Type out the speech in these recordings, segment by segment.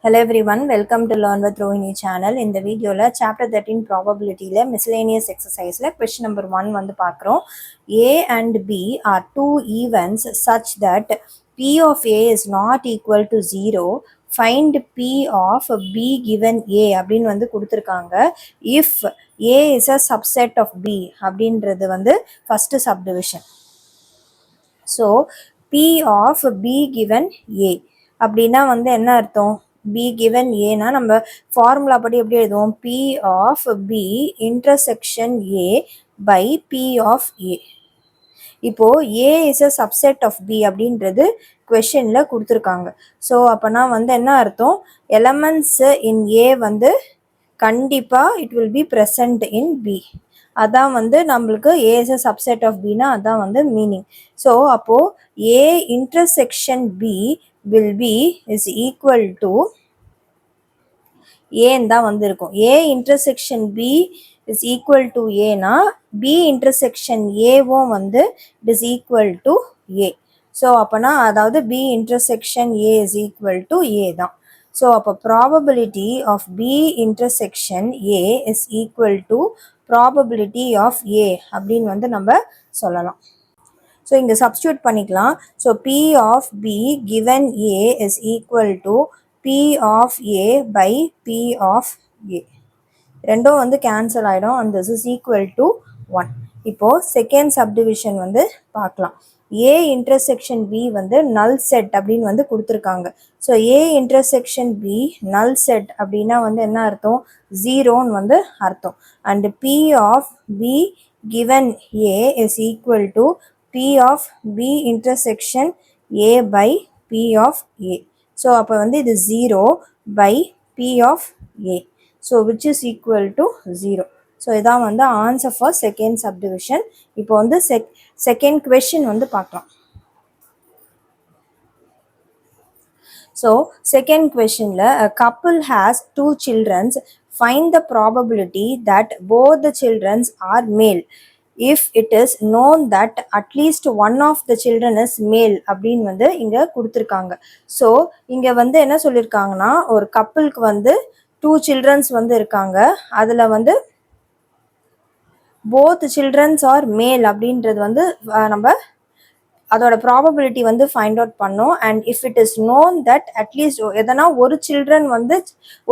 Hello everyone, welcome to Learn with Rohini channel. In the video la chapter 13 probability la miscellaneous exercise la question number 1 வந்து பார்க்கிறோம். A and B are two events such that P of A is not equal to 0. Find P of B given A அப்படின்னு வந்து கொடுத்திருக்காங்க. If A is a subset of B அப்படின்றது வந்து first subdivision. So P of B given A அப்படின்னா வந்து என்ன அர்த்தம்? B given A னா நம்ம ஃபார்முலா படி எப்படி எழுதுவோம்? P of B intersection A by P of A. இப்போ A is a subset of B அப்படின்றது questionல கொடுத்துருக்காங்க. ஸோ அப்போனா வந்து என்ன அர்த்தம்? elements in A வந்து கண்டிப்பா it will be present in B. அதான் வந்து நம்மளுக்கு A is a subset of B னா அதான் வந்து மீனிங். ஸோ அப்போ A intersection B will be is equal to A தான் வந்து இருக்கும். A intersection B is equal to A னா B intersection A வும் வந்து it is equal to A. So அப்போனா அதாவது B intersection A is equal to A தான். So அப்போ probability of B intersection A is equal to probability of A அப்படின்னு வந்து நம்ம சொல்லலாம். ஸோ இங்கே சப்ஸ்டியூட் பண்ணிக்கலாம். So P of B given A is equal to P of A by P of A. ரெண்டும் வந்து கேன்சல் ஆகிடும் and this is equal to 1. இப்போது செகண்ட் சப்டிவிஷன் வந்து பார்க்கலாம். A intersection B வந்து null set அப்படின்னு வந்து கொடுத்துருக்காங்க. So A intersection B null set அப்படின்னா வந்து என்ன அர்த்தம்? 0ன்னு வந்து அர்த்தம். and P of B given A is equal to P of B intersection A by P of A. So அப்போ வந்து இது 0 by P of A. So which is equal to 0. So இதான் வந்து answer for second subdivision. இப்போ வந்து second question வந்து பார்க்கலாம். So second questionல a couple has two children. Find the probability that both the children are male if it is known that at least one of the children is male அப்படின்னு வந்து இங்க கொடுத்துருக்காங்க. So இங்க வந்து என்ன சொல்லியிருக்காங்கன்னா ஒரு கப்புளுக்கு வந்து 2 childrens வந்து இருக்காங்க. அதில் வந்து both childrens are male அப்படின்றது வந்து நம்ம அதோட ப்ராபபிலிட்டி வந்து ஃபைண்ட் அவுட் பண்ணோம். And if it is known that at least எதனா ஒரு சில்ட்ரன் வந்து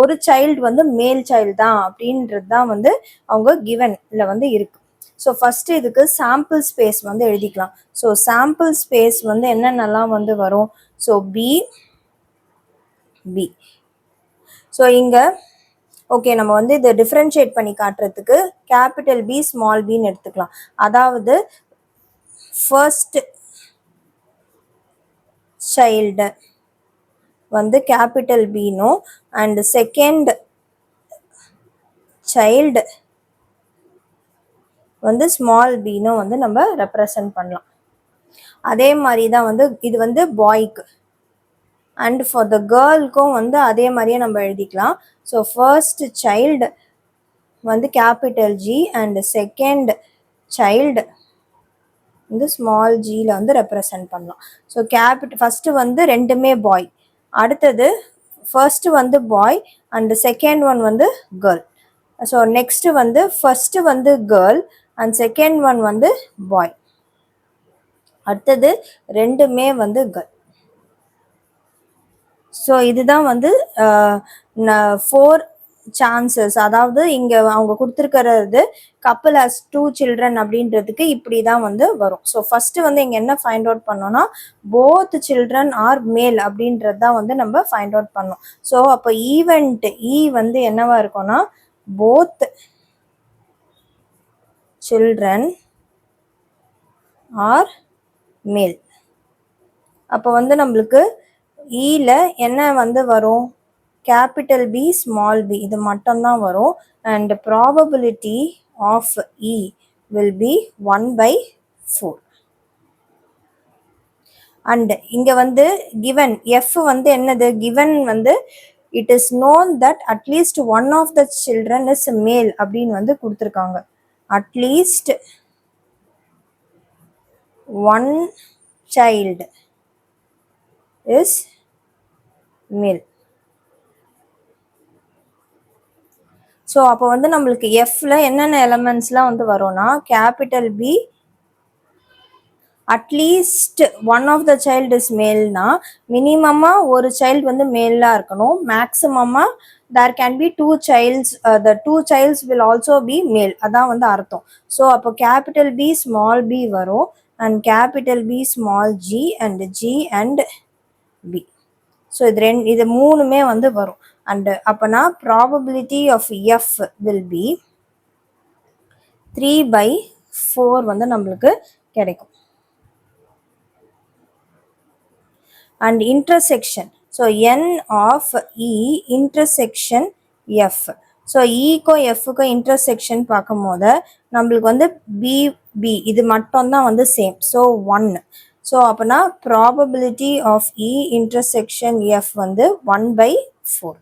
ஒரு சைல்டு வந்து மேல் சைல்டு தான் அப்படின்றது தான் வந்து அவங்க கிவன்ல வந்து இருக்கு. ஸோ ஃபர்ஸ்ட் இதுக்கு சாம்பிள் ஸ்பேஸ் வந்து எழுதிக்கலாம். ஸோ சாம்பிள் ஸ்பேஸ் வந்து என்னென்னலாம் வந்து வரும்? So B. ஸோ இங்கே ஓகே நம்ம வந்து இதை டிஃப்ரென்ஷியேட் பண்ணி காட்டுறதுக்கு கேபிட்டல் பி ஸ்மால் பின்னு எடுத்துக்கலாம். அதாவது ஃபர்ஸ்ட் சைல்டு வந்து கேபிட்டல் பினும் அண்ட் செகண்ட் சைல்டு வந்து ஸ்மால் பினும் வந்து நம்ம ரெப்ரசன்ட் பண்ணலாம். அதே மாதிரி தான் வந்து இது வந்து பாய்க்கு அண்ட் ஃபார் த கேர்ளுக்கும் வந்து அதே மாதிரியே நம்ம எழுதிக்கலாம். ஸோ ஃபர்ஸ்ட் சைல்டு வந்து capital G and second child வந்து ஸ்மால் ஜியில் வந்து ரெப்ரசன்ட் பண்ணலாம். ஸோ ஃபஸ்ட்டு வந்து ரெண்டுமே பாய், அடுத்தது ஃபர்ஸ்ட்டு வந்து பாய் அண்ட் செகண்ட் ஒன் வந்து கேர்ள். ஸோ நெக்ஸ்ட்டு வந்து ஃபர்ஸ்ட்டு வந்து கேர்ள் அண்ட் செகண்ட் ஒன் வந்து பாய், அடுத்தது ரெண்டுமே வந்து கேர்ள். ஸோ இதுதான் வந்து 4 சான்சஸ். அதாவது இங்கே அவங்க கொடுத்துருக்கிறது கப்புள் ஹாஸ் 2 children அப்படின்றதுக்கு இப்படி தான் வந்து வரும். ஸோ ஃபஸ்ட்டு வந்து இங்கே என்ன ஃபைண்ட் அவுட் பண்ணோம்னா போத் சில்ட்ரன் ஆர் மேல் அப்படின்றது தான் வந்து நம்ம ஃபைண்ட் அவுட் பண்ணோம். ஸோ அப்போ ஈவெண்ட் வந்து என்னவா இருக்கும்னா போத் சில்ட்ரன் ஆர் மேல். அப்போ வந்து நம்மளுக்கு ஈல என்ன வந்து வரும்? கேபிட்டல் பி ஸ்மால் பி இது மட்டும்தான் வரும். And probability of E will be 1/4. And இங்கே வந்து கிவன் எஃப் வந்து என்னது? கிவன் வந்து it is known that at least one of the children is male அப்படின்னு வந்து கொடுத்துருக்காங்க. At least one child is male. So அப்போ வந்து நம்மளுக்கு எஃப்ல என்னென்ன எலமெண்ட்ஸ்லாம் வந்து வரும்னா capital B at least one of the child is மேல்னா மினிமமாக ஒரு சைல்டு வந்து மேலாக இருக்கணும். மேக்ஸிமமாக there can be two childs, the two childs will also be male, அதான் வந்து அர்த்தம். ஸோ அப்போ கேபிட்டல் பி ஸ்மால் பி வரும் and capital B small G and G and B. So இது மூணுமே வந்து வரும். அண்ட் அப்போனா probability of F will be 3/4 வந்து நம்மளுக்கு கிடைக்கும். And intersection, so n of E intersection F. So E ko F ko intersection பார்க்கும்போது நம்மளுக்கு வந்து B இது மட்டும் தான் வந்து சேம். So 1. So அப்பனா probability of E intersection F வந்து 1/4.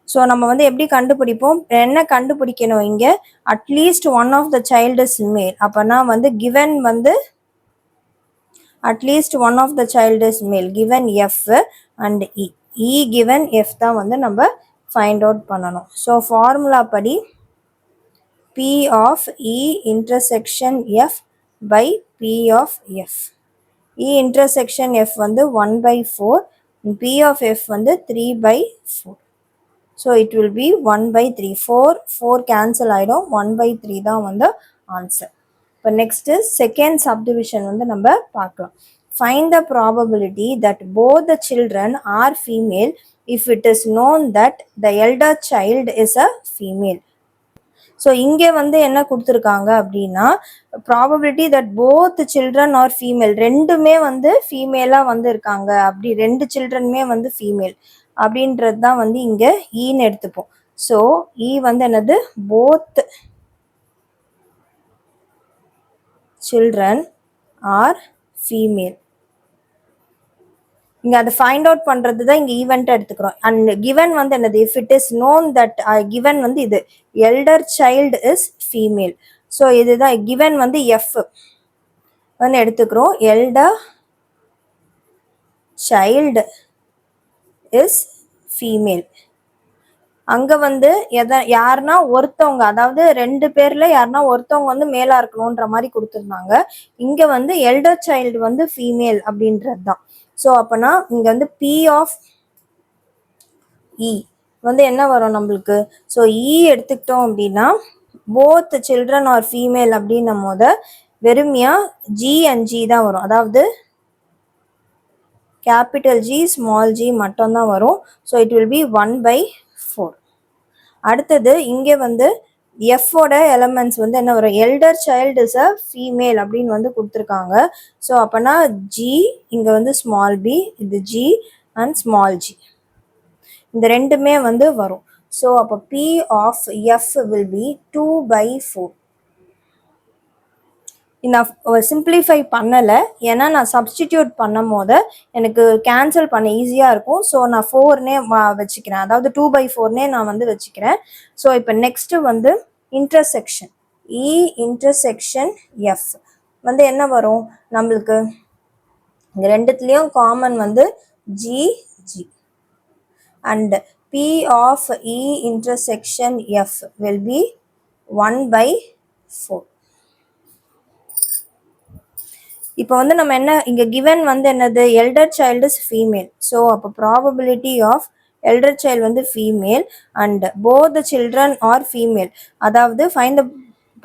ஸோ நம்ம வந்து எப்படி கண்டுபிடிப்போம், என்ன கண்டுபிடிக்கணும் இங்க, at least one of the child is male. அப்பனா வந்து given வந்து at least one of the child is male, given F and E given F தான் வந்து நம்ம find out பண்ணணும். So formula படி P of E intersection F by P of F. E intersection F வந்து 1/4, P of F வந்து 3/4. So it will be 1/3. 4 cancel ஆயிடும், 1/3 தான் வந்து answer. இப்போ next second subdivision வந்து நம்ம பார்க்கலாம். Find the probability that both the children are female if it is known that the elder child is a female. So இங்கே வந்து என்ன கொடுத்துருக்காங்க அப்படின்னா probability that both children are female, ரெண்டுமே வந்து ஃபீமேலாக வந்து இருக்காங்க, அப்படி ரெண்டு சில்ட்ரனுமே வந்து ஃபீமேல் அப்படின்றது தான் வந்து இங்கே ஈன்னு எடுத்துப்போம். ஸோ ஈ வந்து என்னது, போத் children are female. இங்க அதை ஃபைண்ட் அவுட் பண்றது தான் இங்க ஈவெண்ட் எடுத்துக்கிறோம். அண்ட் கிவன் வந்து என்னது, if it is known that, given வந்து இது elder child is female. So இதுதான் கிவன் வந்து எஃப் வந்து எடுத்துக்கிறோம், எல்டர் சைல்டு இஸ் ஃபீமேல். அங்க வந்து யாருன்னா ஒருத்தவங்க, அதாவது ரெண்டு பேர்ல யாருன்னா ஒருத்தவங்க வந்து மேலா இருக்கணும்ன்ற மாதிரி கொடுத்துருந்தாங்க. இங்க வந்து எல்டர் சைல்டு வந்து ஃபீமேல் அப்படின்றது தான். ஸோ அப்பனா இங்க வந்து P of E வந்து என்ன வரும் நம்மளுக்கு, ஸோ E எடுத்துக்கிட்டோம் அப்படின்னா போத் சில்ட்ரன் ஆர் ஃபீமேல் அப்படின்னும் போது வெறுமையா G and G தான் வரும், அதாவது கேபிட்டல் G ஸ்மால் G மட்டும் தான் வரும். So it will be 1/4. அடுத்தது இங்கே வந்து எஃபோட எலமெண்ட்ஸ் வந்து என்ன வரும், elder child is a female அப்படின்னு வந்து கொடுத்துருக்காங்க. ஸோ அப்போனா ஜி, இங்கே வந்து ஸ்மால் பி, இது ஜி அண்ட் ஸ்மால் ஜி, இந்த ரெண்டுமே வந்து வரும். ஸோ அப்போ P of F will be 2/4. நான் சிம்பிளிஃபை பண்ணலை, ஏன்னா நான் சப்ஸ்டிடியூட் பண்ணும் போது எனக்கு கேன்சல் பண்ண ஈஸியாக இருக்கும். ஸோ நான் 4நே வச்சுக்கிறேன், அதாவது 2/4நே நான் வந்து வச்சுக்கிறேன். ஸோ இப்போ நெக்ஸ்ட்டு வந்து இன்டர்செக்ஷன் E இன்டர்செக்ஷன் F வந்து என்ன வரும் நம்மளுக்கு, இந்த ரெண்டுத்துலேயும் காமன் வந்து G G and P of E intersection F will be 1/4. இப்போ வந்து நம்ம என்ன இங்கே கிவன் வந்து என்னது, elder child is female. So அப்போ ப்ராபபிலிட்டி ஆஃப் எல்டர் சைல்டு வந்து female and both the children are female, அதாவது find the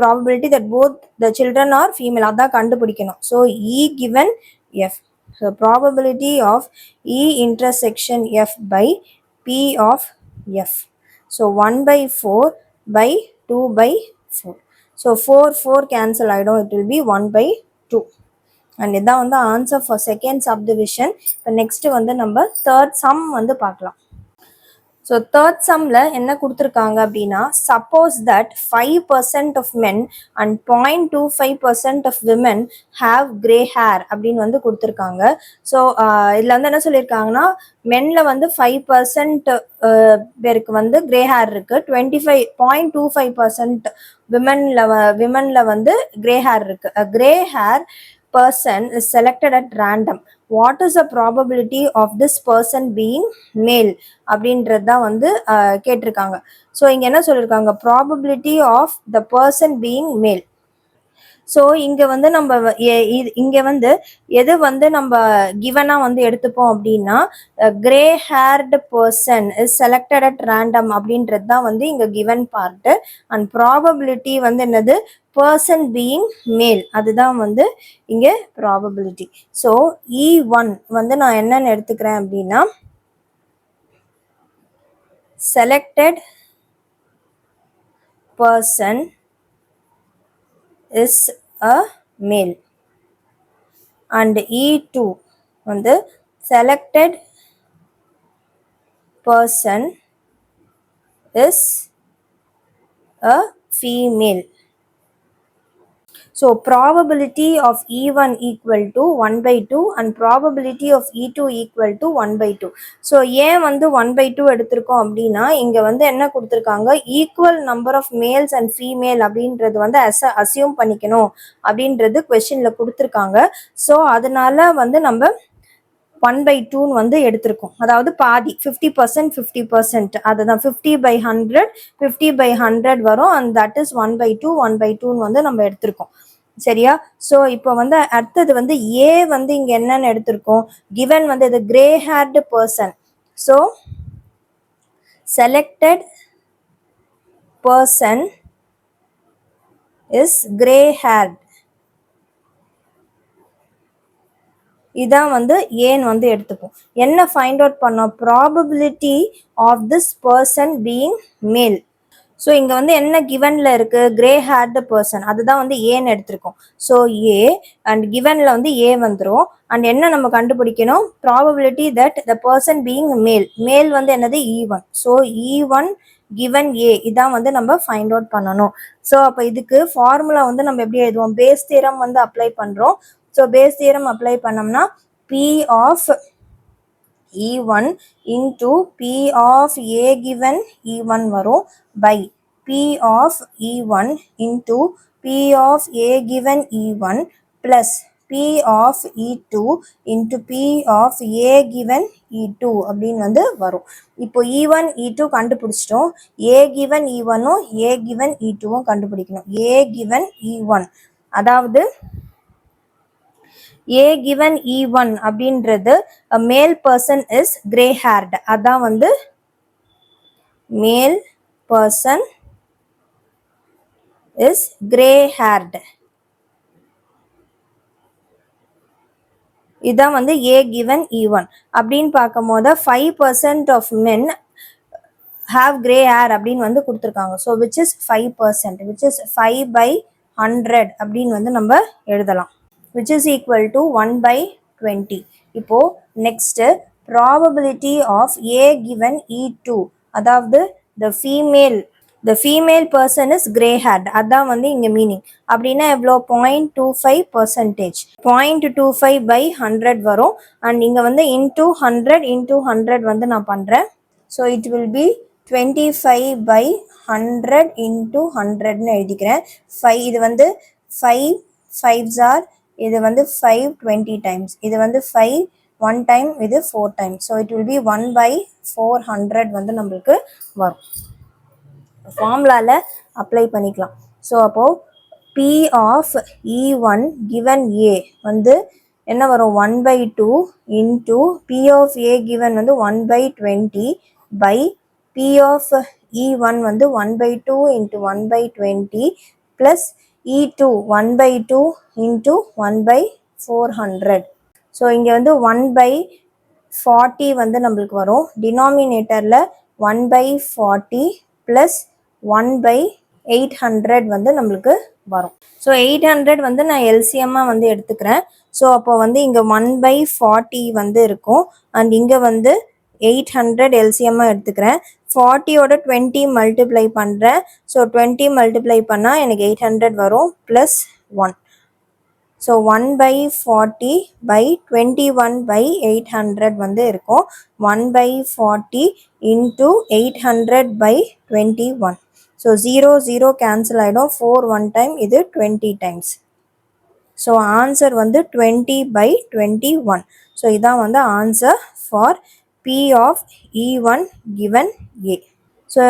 probability that both the children are female, அதான் கண்டுபிடிக்கணும். So E given F, so probability of E intersection F by P of F. So 1/4 by 2/4. So 4 cancel ஆகிடும், it will be 1/2. And இதான் வந்து answer for second subdivision. இப்போ next வந்து நம்ம third sum வந்து பார்க்கலாம். ஸோ தேர்ட் சம்மில் என்ன கொடுத்துருக்காங்க அப்படின்னா, suppose that 5% of men and 0.25% of women have grey hair அப்படின்னு வந்து கொடுத்துருக்காங்க. ஸோ இதில் வந்து என்ன சொல்லியிருக்காங்கன்னா, மென்னில் வந்து 5% பேருக்கு வந்து கிரே ஹேர் இருக்குது, 0.25% விமனில் வந்து கிரே ஹேர் இருக்குது. Grey hair person is selected at random what is the probability of this person being male அப்படின்றது தான் வந்து கேட்டிருக்காங்க. ஸோ இங்கே என்ன சொல்லியிருக்காங்க, probability of the person being male. So இங்கே வந்து நம்ம இங்கே வந்து எது வந்து நம்ம கிவனாக வந்து எடுத்துப்போம் அப்படின்னா, grey haired person is selected at random அப்படின்றது தான் வந்து இங்கே கிவன் பார்ட்டு. அண்ட் ப்ராபபிலிட்டி வந்து என்னது, பர்சன் பீயிங் மேல், அதுதான் வந்து இங்கே ப்ராபபிலிட்டி. ஸோ E1 வந்து நான் என்னன்னு எடுத்துக்கிறேன் அப்படின்னா, selected person is a male and E2 வந்து selected person is a female. So probability of E1 equal to 1/2 and probability of E2 equal to 1/2. So ஏன் வந்து 1/2 எடுத்திருக்கோம் அப்படின்னா, இங்க வந்து என்ன கொடுத்துருக்காங்க, equal number of males and female அப்படின்றது வந்து அசியூம் பண்ணிக்கணும் அப்படின்றது கொஸ்டின்ல கொடுத்துருக்காங்க. ஸோ அதனால வந்து நம்ம 1/2 வந்து எடுத்திருக்கோம். அதாவது பாதி 50% 50%, அதுதான் 50/100 50/100 வரும். அண்ட் தட் இஸ் 1/2 1/2 வந்து நம்ம எடுத்திருக்கோம். சரியா? ஸோ இப்போ வந்து அடுத்தது வந்து ஏ வந்து இங்க என்னன்னு எடுத்திருக்கோம், கிவன் வந்து இது grey haired person. So selected person is grey haired, இதான் வந்து ஏன் வந்து எடுத்துப்போம். என்ன ஃபைண்ட் அவுட் பண்ணோம், probability of this person being male. So இங்கே வந்து என்ன கிவனில் இருக்குது, கிரே ஹேர்டு பர்சன், அதுதான் வந்து ஏன்னு எடுத்திருக்கோம். ஸோ ஏ அண்ட் கிவனில் வந்து ஏ வந்துடும். அண்ட் என்ன நம்ம கண்டுபிடிக்கணும், probability that the person being மேல். மேல் வந்து என்னது, E1. ஸோ E1 கிவன் ஏ, இதான் வந்து நம்ம ஃபைண்ட் அவுட் பண்ணணும். ஸோ அப்போ இதுக்கு ஃபார்முலா வந்து நம்ம எப்படி எழுதுவோம், பேஸ் தியரம் வந்து அப்ளை பண்ணுறோம். ஸோ பேஸ் தியரம் அப்ளை பண்ணோம்னா P ஆஃப் E1 into P of A given E1 வரும் by P of E1 into P of A given E1 plus P of E2 into P of A given E2 அப்படின்னு வந்து வரும். இப்போ E1 E2 கண்டுபிடிச்சிட்டோம். A given E1ம் A given E2ம் கண்டுபிடிக்கணும். A given E1 அதாவது A given E1 அப்படின்றது a male person is grey haired, அதான் வந்து male person is grey haired, இதான் வந்து A given E1. அப்படின்னு பார்க்கும் போது 5% of men have grey hair அப்படின்னு வந்து கொடுத்துருக்காங்க. So which is 5%, which is 5/100 அப்படின்னு வந்து நம்ம எழுதலாம், which is equal to 1/20. இப்போ next probability of A given E2, அதாவது the female person is grey haired, அதான் வந்து இங்க மீனிங். அப்படின்னா எவ்வளோ, 0.25%, 0.25/100 வரும். அண்ட் இங்க வந்து into 100 வந்து நான் பண்றேன். So it will B 25/100 into 100ன்னு எழுதிக்கிறேன். 5 இது வந்து 5 5s are, இது வந்து 5 20 times, இது வந்து 5 1 time, இது 4 times. So it will B 1/400 வந்து நம்மளுக்கு வரும். ஃபார்முலாவில் அப்ளை பண்ணிக்கலாம். ஸோ அப்போது P of E1 given A வந்து என்ன வரும், 1/2 into P of A given வந்து 1/20 by P of E1 வந்து 1/2 into 1/20 plus E2 1/2 into 1/400. So இங்கே வந்து 1/40 வந்து நம்மளுக்கு வரும். டினாமினேட்டரில் 1/40 ப்ளஸ் 1/800 வந்து நம்மளுக்கு வரும். ஸோ 800 வந்து நான் எல்சிஎம்மாக வந்து எடுத்துக்கிறேன். ஸோ அப்போ வந்து இங்கே 1/40 வந்து இருக்கும். அண்ட் இங்கே வந்து 800 எல்சிஎம்மாக எடுத்துக்கிறேன். 40யோட 20 மல்டிப்ளை பண்ணுறேன். ஸோ 20 மல்டிப்ளை பண்ணால் எனக்கு 800 வரும் ப்ளஸ் 1. ஸோ 1/40 by 21/800 வந்து இருக்கும். 1/40 into 800 by 21. ஸோ 0 0 கேன்சல் ஆகிடும். 4 1 time, இது 20 times. ஸோ ஆன்சர் வந்து 20/21. ஸோ இதான் வந்து answer for P of E1 given A. So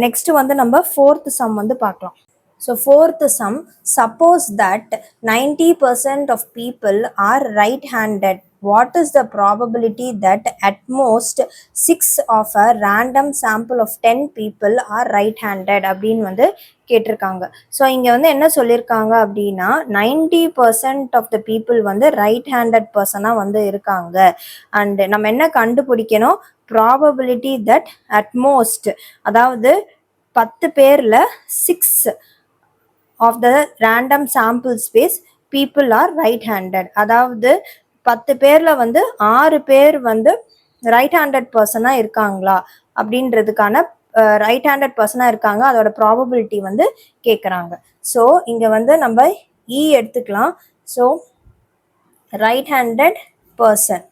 next வந்து நம்ம ஃபோர்த் சம் வந்து பார்க்கலாம். So fourth sum, suppose that 90% of people are right-handed. What is the probability that at most 6 of a random sample of 10 people are right-handed அப்படின்னு வந்து கேட்டிருக்காங்க. So இங்கே வந்து என்ன சொல்லியிருக்காங்க அப்படின்னா 90% ஆஃப் த பீப்புள் வந்து ரைட் ஹேண்டட் பர்சனாக வந்து இருக்காங்க. அண்ட் நம்ம என்ன கண்டுபிடிக்கணும், ப்ராபபிலிட்டி தட் அட்மோஸ்ட், அதாவது 10 பேரில் 6 of the random sample space people are right handed. அதாவது 10 பேரில் வந்து 6 பேர் வந்து ரைட் ஹேண்டட் பர்சனாக இருக்காங்களா அப்படின்றதுக்கான ரைட் ஹேண்டட் பர்சனாக இருக்காங்க, அதோட ப்ராபபிலிட்டி வந்து கேட்குறாங்க. ஸோ இங்கே வந்து நம்ம இ எடுத்துக்கலாம். ஸோ ரைட் ஹேண்டட் பர்சன்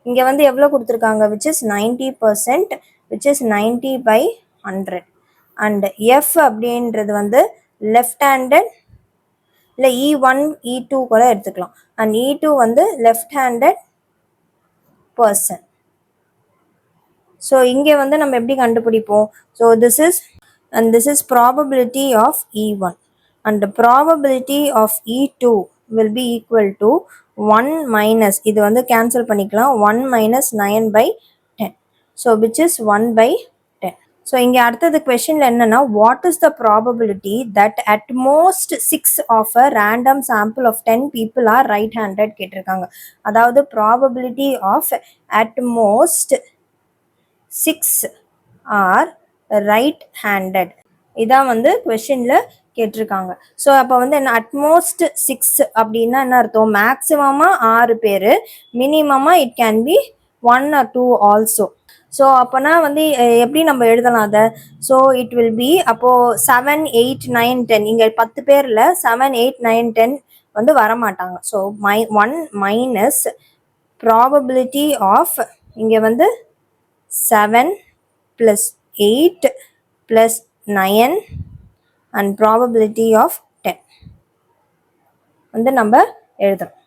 இங்கே வந்து எவ்வளோ கொடுத்துருக்காங்க, which is 90%, which is 90/100. And F அப்படின்றது வந்து லெஃப்ட் ஹேண்டட், இல்லை E1 E2 கூட எடுத்துக்கலாம். அண்ட் E2 வந்து லெஃப்ட் ஹேண்டட் பர்சன். ஸோ இங்கே வந்து நம்ம எப்படி கண்டுபிடிப்போம், so this is probability of E1 and the probability of E2 will be equal to 1 minus, இது வந்து கேன்சல் பண்ணிக்கலாம், 1 minus 9/10. So which is 1/10. So இங்கே அடுத்தது கொஷனில் என்னன்னா, what is the probability that at most 6 of a random sample of 10 people are right handed கேட்டிருக்காங்க. அதாவது probability of at most 6 are right handed, இதான் வந்து கொஷனில் கேட்டிருக்காங்க. ஸோ அப்போ வந்து என்ன, அட்மோஸ்ட் 6 அப்படின்னா என்ன அர்த்தம், மேக்ஸிமமாக 6 பேர், மினிமமாக இட் கேன் பி 1 or 2 ஆல்சோ. ஸோ அப்போனா வந்து எப்படி நம்ம எழுதலாம் அதை, ஸோ இட் வில் பி அப்போது 7 8 9 10, இங்கே 10 பேரில் 7 8 9 10 வந்து வரமாட்டாங்க. ஸோ 1 மைனஸ் ப்ராபபிலிட்டி ஆஃப், இங்கே வந்து 7 plus 8 plus 9 and probability of 10 வந்து நம்ம எழுதுறோம்.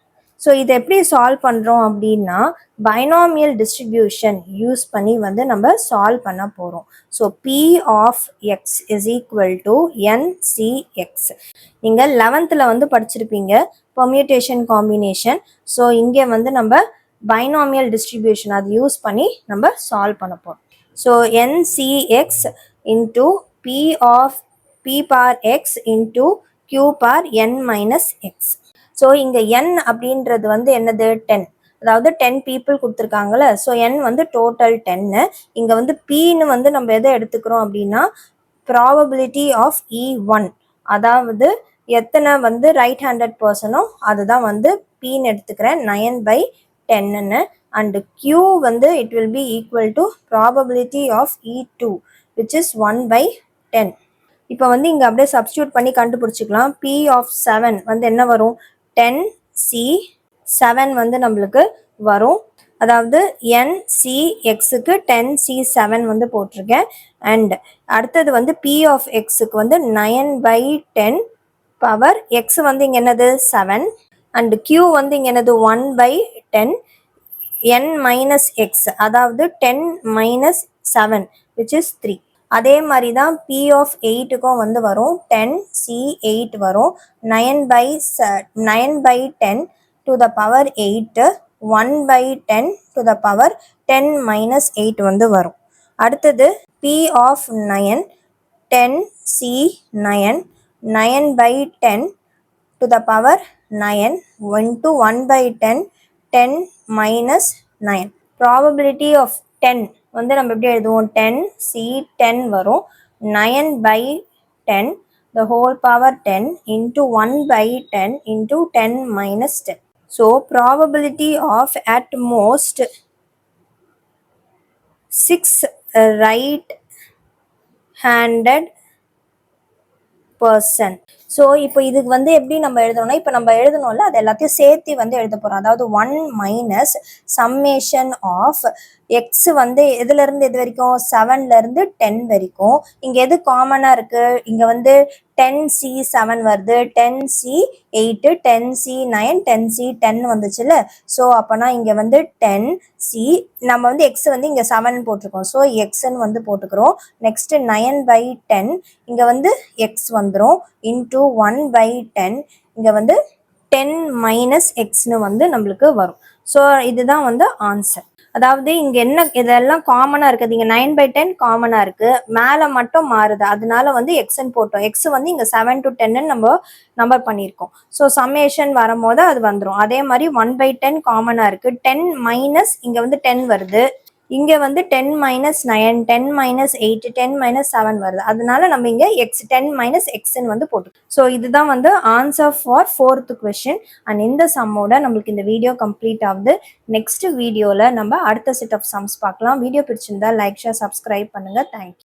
ஸோ இதை எப்படி சால்வ் பண்ணுறோம் அப்படின்னா, பைனாமியல் டிஸ்ட்ரிபியூஷன் யூஸ் பண்ணி வந்து நம்ம சால்வ் பண்ண போகிறோம். So P of x is equal to NCX. நீங்கள் 11th வந்து படிச்சிருப்பீங்க பெர்மியூட்டேஷன் காம்பினேஷன். ஸோ இங்கே வந்து நம்ம பைனாமியல் டிஸ்ட்ரிபியூஷன் அது யூஸ் பண்ணி நம்ம சால்வ் பண்ண போகிறோம். So NCX into P of P power x into Q power n minus x. So இங்கே n அப்படின்றது வந்து என்னது, 10, அதாவது 10 பீப்புள் கொடுத்துருக்காங்கல்ல. ஸோ n வந்து டோட்டல் 10. இங்கே வந்து Pன்னு வந்து நம்ம எதை எடுத்துக்கிறோம் அப்படின்னா, ப்ராபபிலிட்டி ஆஃப் E1, அதாவது எத்தனை வந்து ரைட் ஹேண்டட் பர்சனோ அதுதான் வந்து Pன்னு எடுத்துக்கிறேன், 9/10ன்னு. அண்ட் Q வந்து it will be equal to probability of E2 which is 1/10. இப்போ வந்து இங்கே அப்படியே சப்ஸ்டியூட் பண்ணி கண்டுபிடிச்சிக்கலாம். P ஆஃப் 7 வந்து என்ன வரும், 10C7 வந்து நம்மளுக்கு வரும். அதாவது NCXக்கு 10C7 வந்து போட்டிருக்கேன். அண்ட் அடுத்தது வந்து P ஆஃப் எக்ஸுக்கு வந்து 9/10 பவர் எக்ஸ் வந்து இங்கே என்னது 7, அண்ட் Q வந்து இங்கே என்னது 1/10 n மைனஸ் எக்ஸ், அதாவது 10 minus 7 which is 3. அதே மாதிரி தான் P ஆஃப் 8க்கும் வந்து வரும், 10C8 வரும், 9/10 to the power 8, 1/10 to the power 10 minus 8 வந்து வரும். அடுத்தது P of 9, 10C9, 9/10 to the power 9 into 1/10, 10 minus 9. Probability of 10 வந்து நம்ம எப்படி எழுதுவோம், 10C10 வரும், 9/10 the whole power 10 into 1/10 into 10 minus 10. So probability of at most 6 right handed person so இப்போ இதுக்கு வந்து எப்படி நம்ம எழுதணும்னா இப்போ நம்ம எழுதணும்ல அது எல்லாத்தையும் சேர்த்து வந்து எழுத போகிறோம். அதாவது 1 மைனஸ் சம்மேஷன் ஆஃப் எக்ஸ் வந்து எதுலேருந்து இது வரைக்கும் 7லேருந்து 10 வரைக்கும். இங்கே எது காமனாக இருக்குது? இங்கே வந்து 10C7 வருது, 10C8, 10C9, 10C10 வந்துச்சுல்ல. ஸோ அப்போனா இங்கே வந்து 10C நம்ம வந்து எக்ஸ் வந்து இங்கே 7 போட்டிருக்கோம். ஸோ எக்ஸ்ன்னு வந்து போட்டுக்கிறோம். நெக்ஸ்ட்டு 9/10 இங்கே வந்து எக்ஸ் வந்துடும் இன்டூ 1/10 இங்கே வந்து 10 மைனஸ் எக்ஸ்னு வந்து நம்மளுக்கு வரும். ஸோ இதுதான் வந்து ஆன்சர். அதாவது இங்க என்ன இதெல்லாம் காமனா இருக்குது. இங்க 9/10 காமனா இருக்கு, மேல மட்டும் மாறுது, அதனால வந்து எக்ஸ்ன்னு போட்டோம். எக்ஸ் வந்து இங்க 7 to 10 நம்ம நம்பர் பண்ணியிருக்கோம். ஸோ சம்மேஷன் வரும்போது அது வந்துடும். அதே மாதிரி 1/10 காமனா இருக்கு, 10 மைனஸ் இங்க வந்து 10 வருது, இங்க வந்து 10 மைனஸ் 9, 10 மைனஸ் 8, 10 மைனஸ் 7 வருது, அதனால நம்ம இங்க எக்ஸ் 10 மைனஸ் எக்ஸ்ன்னு வந்து போட்டு. ஸோ இதுதான் வந்து answer for 4th question. And இந்த சம்மோட நம்மளுக்கு இந்த வீடியோ கம்ப்ளீட் ஆகுது. நெக்ஸ்ட் வீடியோல நம்ம அடுத்த செட் ஆஃப் சம்ஸ் பார்க்கலாம். வீடியோ பிடிச்சிருந்தா லைக், ஷேர், சப்ஸ்கிரைப் பண்ணுங்க. தேங்க்யூ.